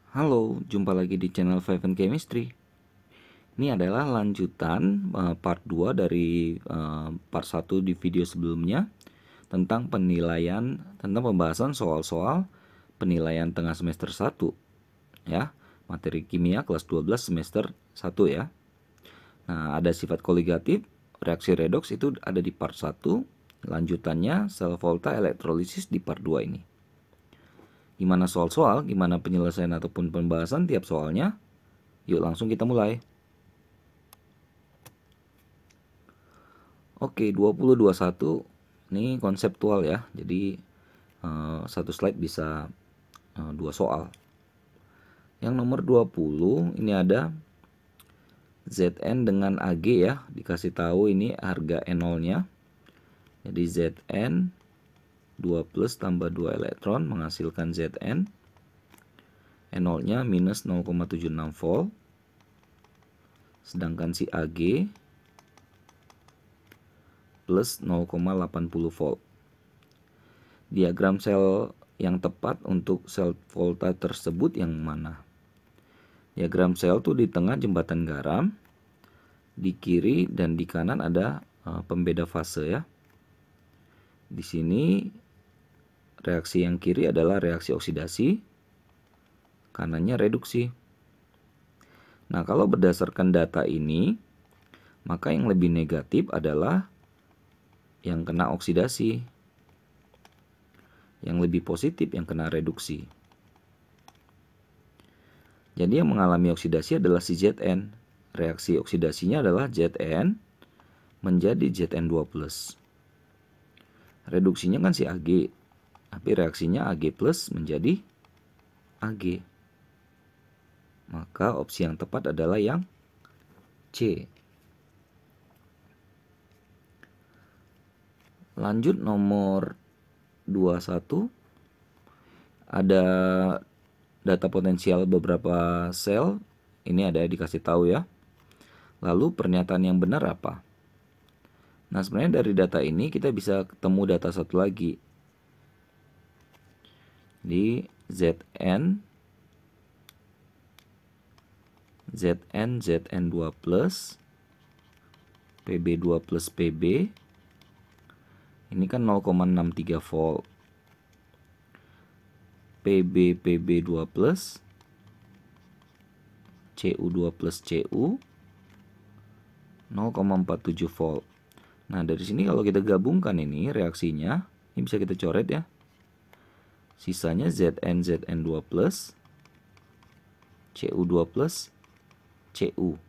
Halo, jumpa lagi di channel Five and Chemistry. Ini adalah lanjutan part 2 dari part 1 di video sebelumnya tentang tentang pembahasan soal-soal penilaian tengah semester 1 ya, materi kimia kelas 12 semester 1 ya. Nah, ada sifat koligatif, reaksi redoks itu ada di part 1, lanjutannya sel volta elektrolisis di part 2 ini. Gimana soal-soal, gimana penyelesaian ataupun pembahasan tiap soalnya? Yuk langsung kita mulai. Oke, 2021 ini konseptual ya. Jadi satu slide bisa 2 soal. Yang nomor 20 ini ada Zn dengan Ag ya, dikasih tahu ini harga E0-nya. Jadi Zn 2 plus tambah 2 elektron menghasilkan Zn. E0-nya minus 0,76 volt. Sedangkan si Ag plus 0,80 volt. Diagram sel yang tepat untuk sel volta tersebut yang mana? Diagram sel tuh di tengah jembatan garam, di kiri dan di kanan ada pembeda fase ya. Di sini reaksi yang kiri adalah reaksi oksidasi, kanannya reduksi. Nah, kalau berdasarkan data ini, maka yang lebih negatif adalah yang kena oksidasi. Yang lebih positif yang kena reduksi. Jadi yang mengalami oksidasi adalah si Zn. Reaksi oksidasinya adalah Zn menjadi Zn2+. Reduksinya kan si Ag. Tapi reaksinya Ag plus menjadi Ag. Maka opsi yang tepat adalah yang C. Lanjut nomor 21. Ada data potensial beberapa sel. Ini ada dikasih tahu ya. Lalu pernyataan yang benar apa? Nah, sebenarnya dari data ini kita bisa ketemu data satu lagi. Di Zn Zn2 plus Pb2 plus Pb ini kan 0,63 volt. Pb2 plus Cu2 plus Cu 0,47 volt. Nah, dari sini kalau kita gabungkan ini reaksinya, ini bisa kita coret ya. Sisanya Zn2 plus Cu2 plus Cu.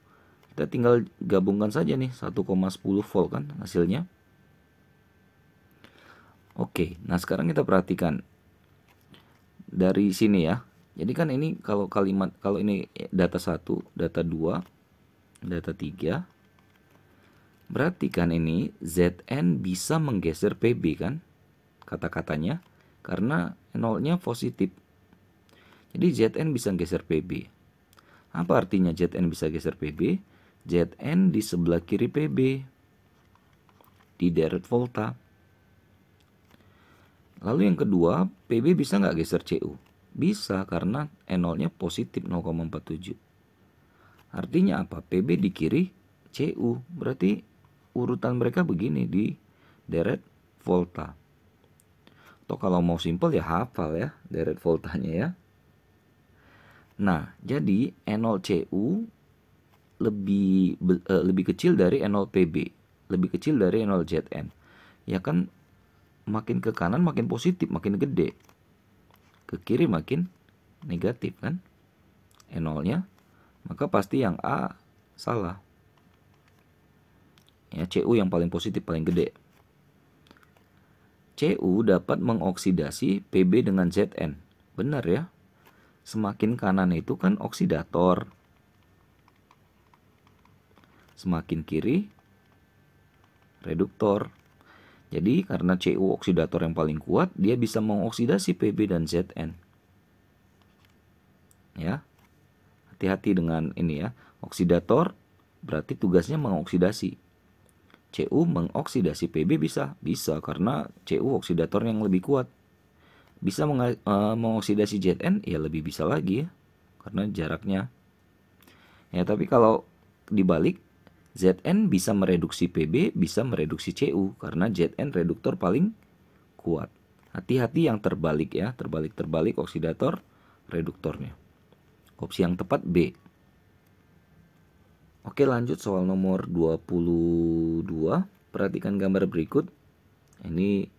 Kita tinggal gabungkan saja nih 1,10 volt kan hasilnya. Oke, nah sekarang kita perhatikan dari sini ya. Jadi kan ini kalau ini data 1, data 2, data 3. Berarti kan ini Zn bisa menggeser Pb kan? Kata-katanya karena nolnya positif. Jadi Zn bisa geser Pb. Apa artinya Zn bisa geser Pb? Zn di sebelah kiri Pb. Di deret volta. Lalu yang kedua, Pb bisa nggak geser Cu? Bisa, karena E0-nya positif 0,47. Artinya apa? Pb di kiri, Cu. Berarti urutan mereka begini di deret volta. Atau kalau mau simpel ya hafal ya deret voltanya ya. Nah, jadi E0Cu lebih kecil dari E0Pb. Lebih kecil dari E0Zn. Ya kan, makin ke kanan makin positif, makin gede. Ke kiri makin negatif kan E0-nya. Maka pasti yang A salah. Ya, Cu yang paling positif, paling gede. Cu dapat mengoksidasi Pb dengan Zn. Benar ya. Semakin kanan itu kan oksidator. Semakin kiri reduktor. Jadi karena Cu oksidator yang paling kuat, dia bisa mengoksidasi Pb dan Zn. Ya. Hati-hati dengan ini ya. Oksidator berarti tugasnya mengoksidasi. Cu mengoksidasi Pb bisa karena Cu oksidator yang lebih kuat. Bisa mengoksidasi Zn ya lebih bisa lagi ya. karena jaraknya. Ya, tapi kalau dibalik, Zn bisa mereduksi Pb, bisa mereduksi Cu karena Zn reduktor paling kuat. Hati-hati yang terbalik ya, terbalik oksidator reduktornya. Opsi yang tepat B. Oke, lanjut soal nomor 22. Perhatikan gambar berikut. Ini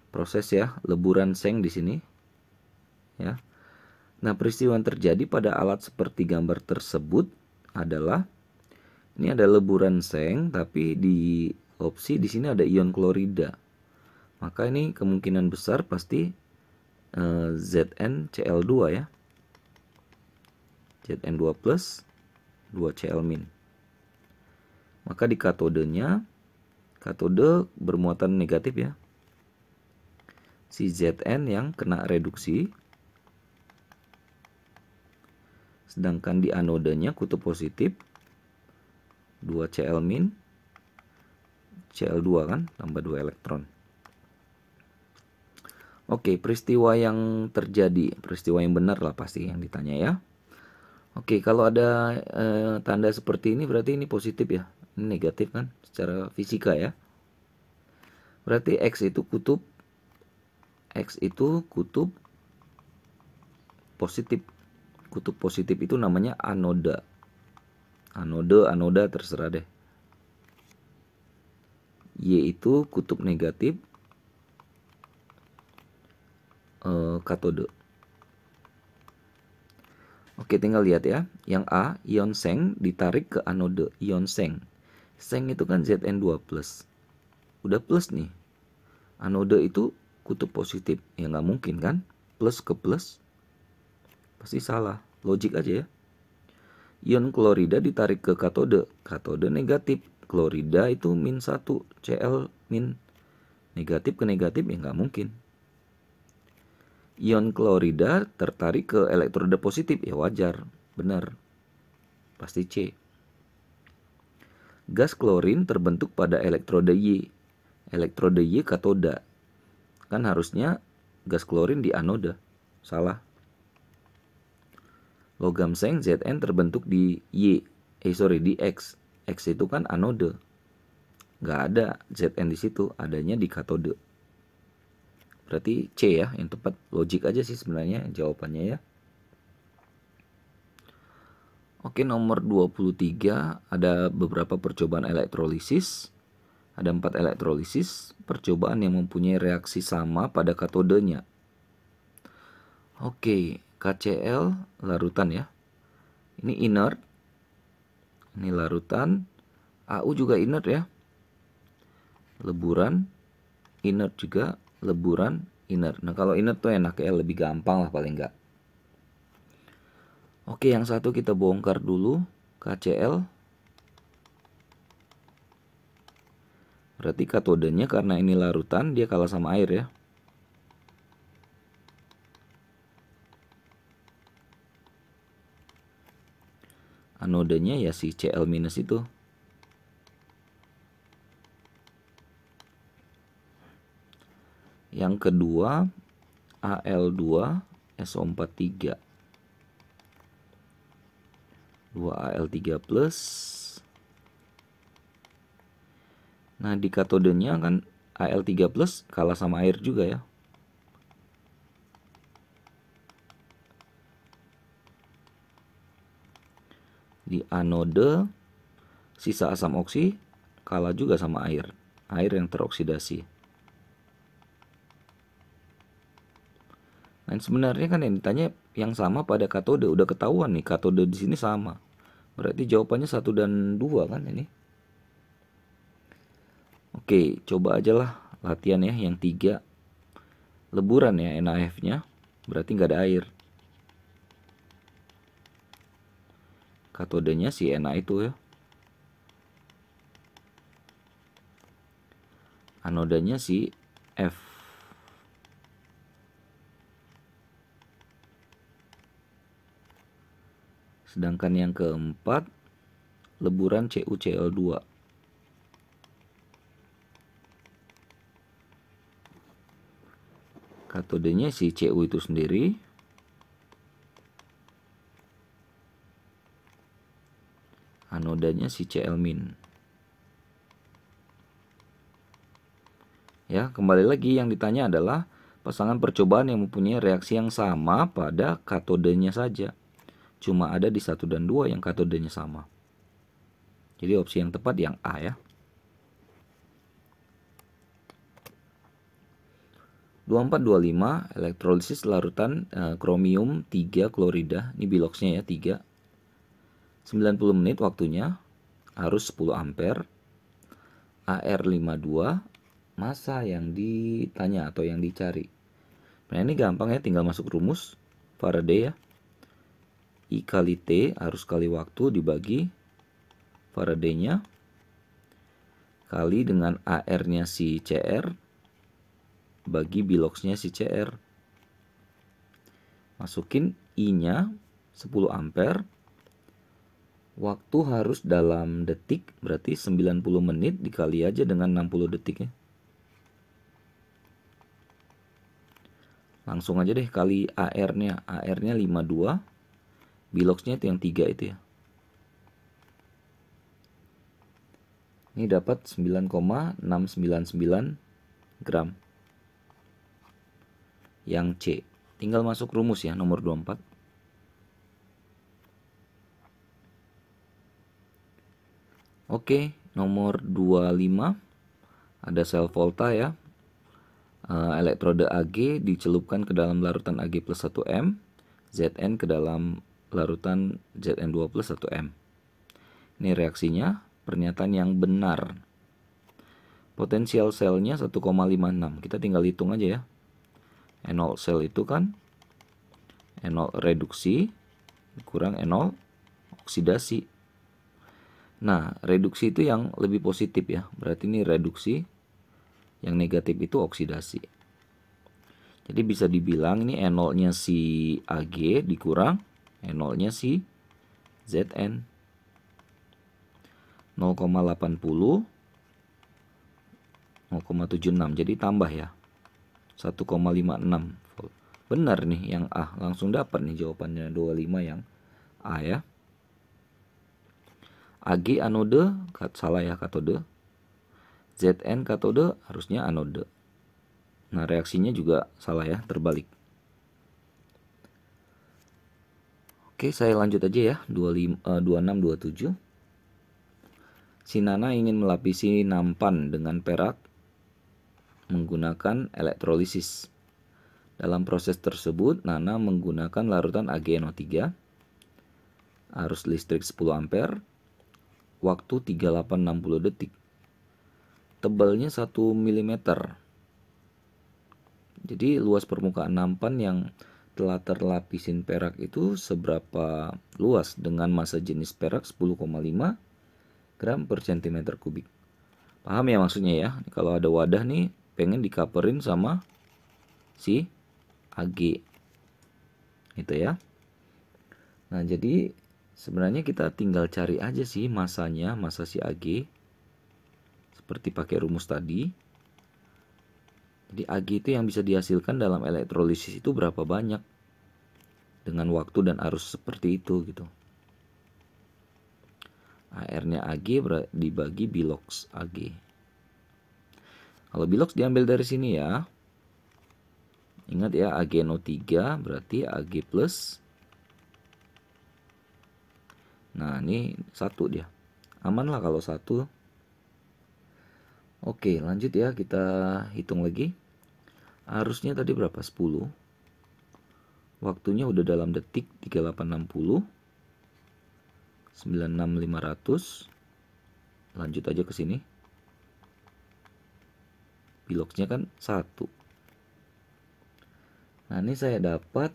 proses ya, leburan seng di sini. Ya. Nah, peristiwa yang terjadi pada alat seperti gambar tersebut adalah ini ada leburan seng, tapi di opsi di sini ada ion klorida. Maka ini kemungkinan besar pasti ZnCl2 ya. Zn2 plus 2Cl min. Maka di katodenya, katode bermuatan negatif ya. Si Zn yang kena reduksi. Sedangkan di anodenya kutub positif 2Cl min, Cl2 kan, tambah 2 elektron. Oke, peristiwa yang terjadi, peristiwa yang benar lah pasti yang ditanya ya. Oke, kalau ada tanda seperti ini berarti ini positif ya. Ini negatif kan secara fisika ya. Berarti X itu kutub positif. Kutub positif itu namanya anoda. Anoda terserah deh. Y itu kutub negatif katode. Oke, tinggal lihat ya. Yang A, ion seng ditarik ke anode. Ion seng. Seng itu kan Zn2+. Udah plus nih. Anode itu kutub positif. Ya nggak mungkin kan? Plus ke plus. Pasti salah. Logik aja ya. Ion klorida ditarik ke katode. Katode negatif. Klorida itu min 1. Cl min. Negatif ke negatif ya nggak mungkin. Ion klorida tertarik ke elektroda positif. Ya wajar. Benar. Pasti C. Gas klorin terbentuk pada elektroda Y. Elektroda Y katoda. Kan harusnya gas klorin di anoda. Salah. Logam seng Zn terbentuk di di X. X itu kan anode. Nggak ada Zn di situ, adanya di katode. Berarti C ya, yang tepat. Logik aja sih sebenarnya jawabannya ya. Oke, nomor 23 ada beberapa percobaan elektrolisis. Ada 4 elektrolisis, percobaan yang mempunyai reaksi sama pada katodenya. Oke, KCl larutan ya. Ini inert. Ini larutan. AU juga inert ya. Leburan. Inert juga. Leburan. Inert. Nah, kalau inert tuh enak ya. Lebih gampang lah paling enggak. Oke, yang satu kita bongkar dulu. KCl. Berarti katodenya karena ini larutan, dia kalah sama air ya. Anodenya ya si Cl- itu. Yang kedua Al2SO43. 2Al3+. Nah, di katodenya kan Al3+ kalah sama air juga ya. Di anode sisa asam oksi kalah juga sama air. Air yang teroksidasi. Dan sebenarnya kan yang ditanya yang sama pada katode. Udah ketahuan nih katode di sini sama. Berarti jawabannya 1 dan 2 kan ini. Oke, coba aja lah latihan ya yang 3. Leburan ya NaF-nya. Berarti nggak ada air. Katodenya si Na itu ya. Anodanya si F. Sedangkan yang keempat leburan CuCl2. Katodenya si Cu itu sendiri. anodanya si Cl-. Ya, kembali lagi yang ditanya adalah pasangan percobaan yang mempunyai reaksi yang sama pada katodenya saja. Cuma ada di 1 dan 2 yang katodenya sama. Jadi opsi yang tepat yang A ya. 2425 elektrolisis larutan kromium 3 klorida. Ini biloxnya ya 3. 90 menit waktunya. Arus 10 ampere. AR52. Massa yang ditanya atau yang dicari. Nah ini gampang ya, tinggal masuk rumus Faraday ya. I kali T, arus kali waktu dibagi Faraday-nya kali dengan AR-nya si CR bagi biloxnya si CR. Masukin I-nya 10 ampere. Waktu harus dalam detik, berarti 90 menit dikali aja dengan 60 detik ya. Langsung aja deh kali AR-nya. AR-nya 52. Biloxnya itu yang 3 itu ya. Ini dapat 9,699 gram. Yang C. Tinggal masuk rumus ya, nomor 24. Oke, nomor 25. Ada sel volta ya. Elektrode Ag dicelupkan ke dalam larutan Ag plus 1M. Zn ke dalam larutan Zn2 plus 1M. Ini reaksinya, pernyataan yang benar. Potensial selnya 1,56. Kita tinggal hitung aja ya. N0 sel itu kan N0 reduksi kurang N0 oksidasi. Nah, reduksi itu yang lebih positif ya. Berarti ini reduksi, yang negatif itu oksidasi. Jadi bisa dibilang ini N0-nya si Ag dikurang N0-nya si Zn. 0,80 0,76. Jadi tambah ya. 1,56 volt. Benar nih yang A, langsung dapat nih jawabannya 25 yang A ya. Ag anode, salah ya katode. Zn katode, harusnya anode. Nah reaksinya juga salah ya, terbalik. Oke, saya lanjut aja ya. 26, 27. Si Nana ingin melapisi nampan dengan perak menggunakan elektrolisis. Dalam proses tersebut, Nana menggunakan larutan AgNO3, arus listrik 10 ampere, waktu 3860 detik. Tebalnya 1 mm. Jadi luas permukaan nampan yang telah terlapisin perak itu seberapa luas dengan massa jenis perak 10,5 gram per cm kubik. Paham ya maksudnya ya? Kalau ada wadah nih pengen dikaperin sama si Ag itu ya. Nah jadi sebenarnya kita tinggal cari aja sih masanya, massa si Ag seperti pakai rumus tadi. Jadi Ag itu yang bisa dihasilkan dalam elektrolisis itu berapa banyak dengan waktu dan arus seperti itu gitu. AR-nya Ag dibagi bilox Ag. Kalau bilox diambil dari sini ya. Ingat ya, AgNO3 berarti Ag plus. Nah, ini 1 dia. Aman lah kalau 1. Oke, lanjut ya, kita hitung lagi. Arusnya tadi berapa? 10. Waktunya udah dalam detik 3860. 96500. Lanjut aja ke sini. Biloxnya kan 1. Nah ini saya dapat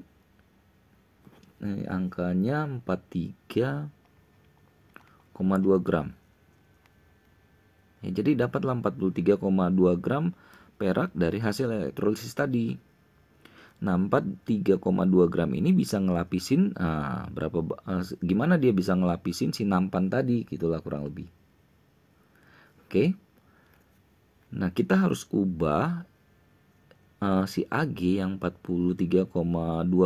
angkanya 43,2 gram. Ya, jadi dapatlah 43,2 gram perak dari hasil elektrolisis tadi. Nah 43,2 gram ini bisa ngelapisin gimana dia bisa ngelapisin si nampan tadi, gitulah kurang lebih. Oke. Nah kita harus ubah si Ag yang 43,2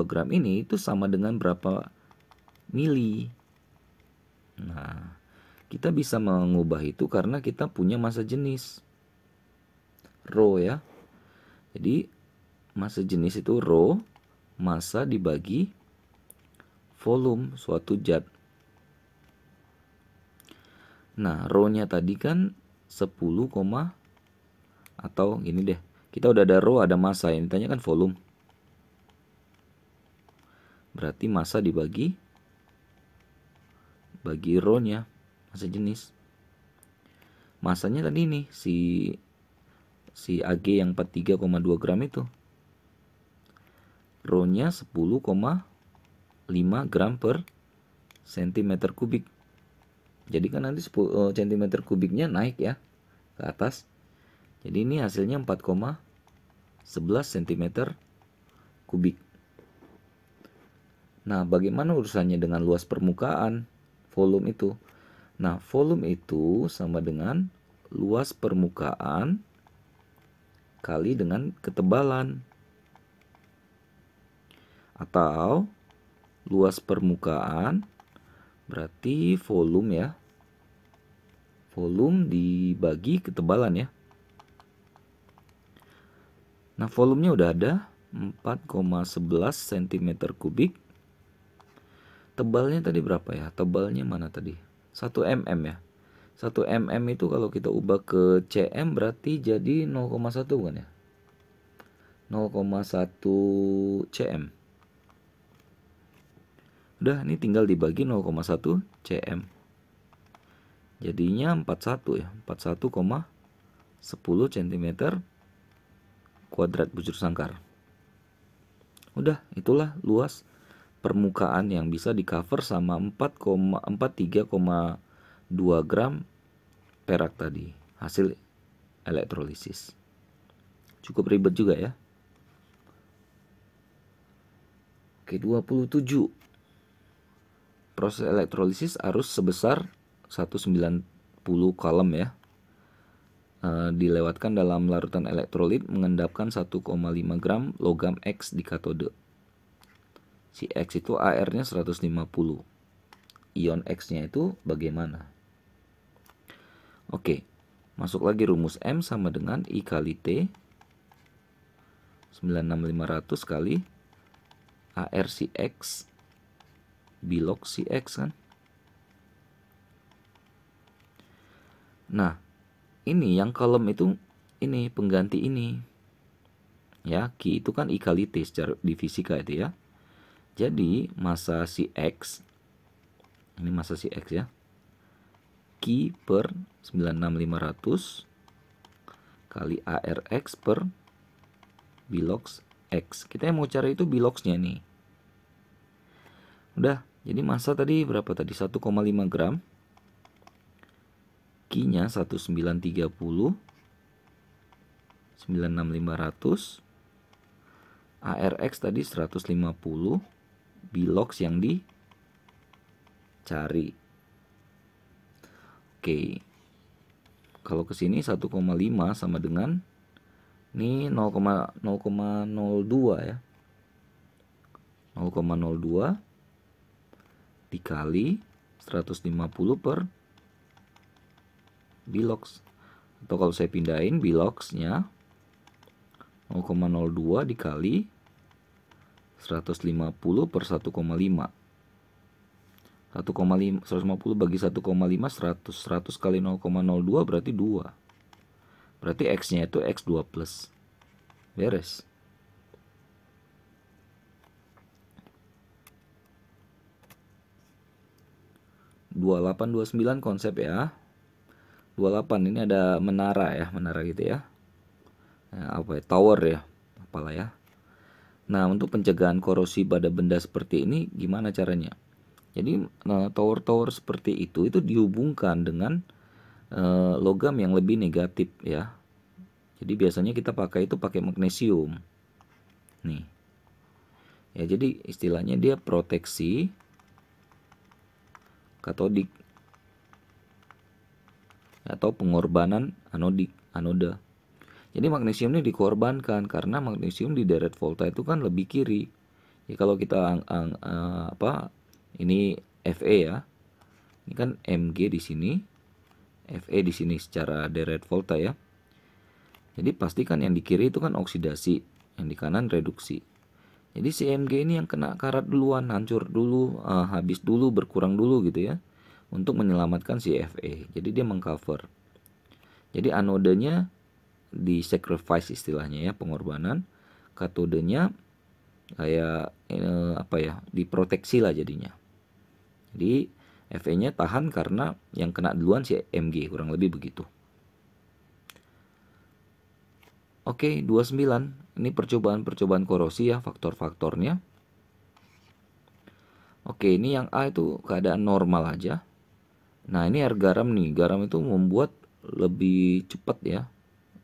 gram ini itu sama dengan berapa mili. Nah Kita bisa mengubah itu karena kita punya massa jenis rho ya. Jadi massa jenis itu rho, massa dibagi volume suatu zat. Nah, rho-nya tadi kan 10, atau gini deh. Kita udah ada rho, ada massa, yang ditanya kan volume. Berarti massa dibagi rho-nya, massa jenis. Massanya tadi nih si Ag yang 43,2 gram itu. Rho-nya 10,5 gram per cm kubik. Jadi kan nanti 10 cm kubiknya naik ya ke atas. Jadi ini hasilnya 4,11 cm kubik. Nah, bagaimana urusannya dengan luas permukaan volume itu? Nah, volume itu sama dengan luas permukaan kali dengan ketebalan. Atau luas permukaan berarti volume ya. Volume dibagi ketebalan ya. Nah, volumenya udah ada 4,11 cm kubik. Tebalnya tadi berapa ya? Tebalnya mana tadi? 1 mm ya. 1 mm itu kalau kita ubah ke cm berarti jadi 0,1 kan ya? 0,1 cm. Udah, ini tinggal dibagi 0,1 cm. Jadinya 41 ya. 41,10 cm kuadrat bujur sangkar. Udah, itulah luas permukaan yang bisa di cover sama 43,2 gram perak tadi hasil elektrolisis. Cukup ribet juga ya. Oke, 27. Proses elektrolisis arus sebesar 190 kalem ya. Dilewatkan dalam larutan elektrolit mengendapkan 1,5 gram logam X di katode. Si X itu AR-nya 150. Ion X-nya itu bagaimana? Oke, masuk lagi rumus M sama dengan I kali T 96500 kali AR si X bilog si X kan. Nah, ini yang kolom itu ini pengganti ini. Ya, Q itu kan I kali T secara di fisika itu ya. Jadi massa si X, ini massa si X ya, Q per 96500 kali ARX per bilox X. Kita yang mau cari itu biloxnya nih. Udah, jadi massa tadi berapa tadi? 1,5 gram. Q-nya 1930 96500, ARX tadi 150, bilox yang dicari. Oke. Kalau ke sini 1,5 sama dengan ini 0,02 ya. 0,02 dikali 150 per bilox. Atau kalau saya pindahin biloxnya 0,02 dikali 150 per 1,5. 150 bagi 1,5 100. 100 kali 0,02 berarti 2. Berarti X-nya itu X2 plus. Beres. (2829) konsep ya. 28 ini ada menara ya, menara gitu ya. Nah, apa ya? Tower ya, apalah ya. Nah, untuk pencegahan korosi pada benda seperti ini gimana caranya? Jadi tower-tower seperti itu dihubungkan dengan logam yang lebih negatif ya. Jadi biasanya kita pakai magnesium. Nih. Ya, jadi istilahnya dia proteksi katodik atau pengorbanan anoda. Jadi magnesium ini dikorbankan karena magnesium di deret volta itu kan lebih kiri. Ya, kalau kita ini Fe ya. Ini kan Mg di sini, Fe di sini secara direct volta ya. Jadi pastikan yang di kiri itu kan oksidasi, yang di kanan reduksi. Jadi si Mg ini yang kena karat duluan, hancur dulu, habis dulu, berkurang dulu gitu ya, untuk menyelamatkan si Fe. Jadi dia mengcover. Jadi anodenya di sacrifice istilahnya ya, pengorbanan. Katodenya kayak apa ya, diproteksi lah jadinya. Jadi Fe-nya tahan karena yang kena duluan si Mg, kurang lebih begitu. Oke, 29. Ini percobaan korosi ya, faktor-faktornya. Oke, ini yang A itu keadaan normal aja. Nah, ini air garam nih. Garam itu membuat lebih cepat ya,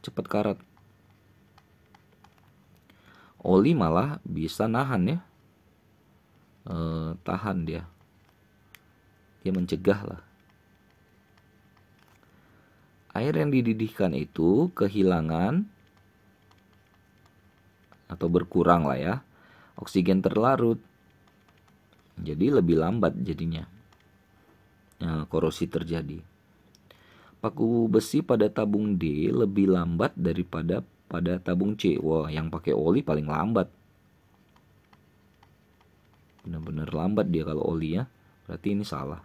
cepat karat. Oli malah bisa nahan ya, tahan dia mencegah lah. Air yang dididihkan itu kehilangan atau berkurang lah ya, oksigen terlarut, jadi lebih lambat jadinya, korosi terjadi. Paku besi pada tabung D lebih lambat daripada pada tabung C. Wah, yang pakai oli paling lambat, benar-benar lambat dia kalau oli ya, berarti ini salah.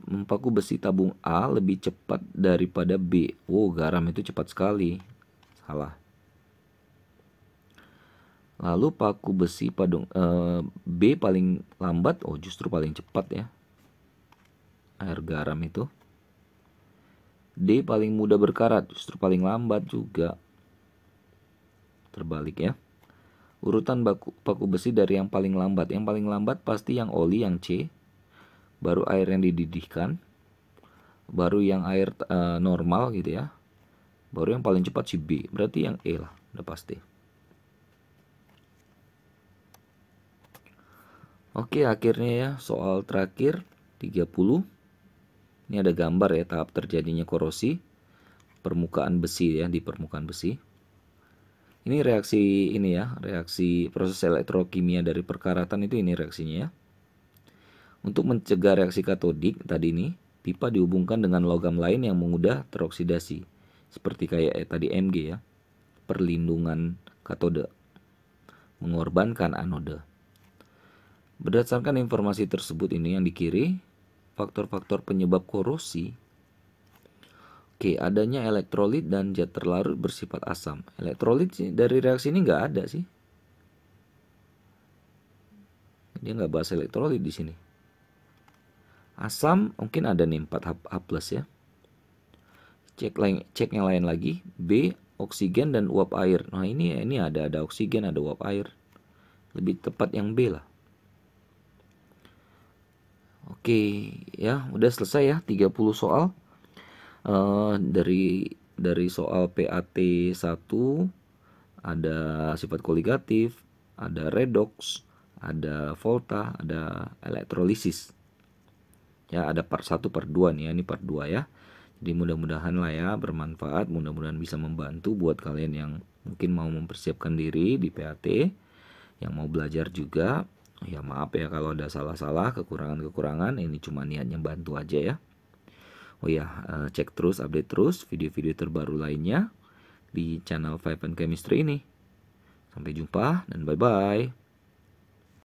Paku besi tabung A lebih cepat daripada B. Oh, garam itu cepat sekali, salah. Lalu paku besi B paling lambat, oh justru paling cepat ya, air garam itu. D paling mudah berkarat, justru paling lambat juga. Terbalik ya. Urutan paku besi dari yang paling lambat. Yang paling lambat pasti yang oli, yang C. Baru air yang dididihkan. Baru yang air normal gitu ya. Baru yang paling cepat si B. Berarti yang E lah, udah pasti. Oke, akhirnya ya soal terakhir 30. Ini ada gambar ya tahap terjadinya korosi permukaan besi ya, di permukaan besi. Ini reaksi ini ya, reaksi proses elektrokimia dari perkaratan itu, ini reaksinya ya. Untuk mencegah reaksi katodik tadi ini, pipa dihubungkan dengan logam lain yang mudah teroksidasi. Seperti kayak tadi Mg ya. Perlindungan katode, mengorbankan anode. Berdasarkan informasi tersebut ini yang di kiri, faktor-faktor penyebab korosi. Oke, adanya elektrolit dan zat terlarut bersifat asam. Elektrolit sih, dari reaksi ini nggak ada sih. Dia nggak bahas elektrolit di sini. Asam mungkin ada nih 4H+ ya. Cek yang lain lagi. B, oksigen dan uap air. Nah, ini ada oksigen, ada uap air. Lebih tepat yang B lah. Oke, ya udah selesai ya 30 soal. Dari soal PAT 1 ada sifat koligatif, ada redox, ada volta, ada elektrolisis. Ya, ada part 1, part 2 nih ya, ini part 2 ya. Jadi mudah-mudahan lah ya bermanfaat, mudah-mudahan bisa membantu buat kalian yang mungkin mau mempersiapkan diri di PAT, yang mau belajar juga. Ya maaf ya kalau ada salah-salah, kekurangan-kekurangan, ini cuma niatnya bantu aja ya. Oh ya, cek terus, update terus video-video terbaru lainnya di channel 5 Chemistry ini. Sampai jumpa dan bye-bye.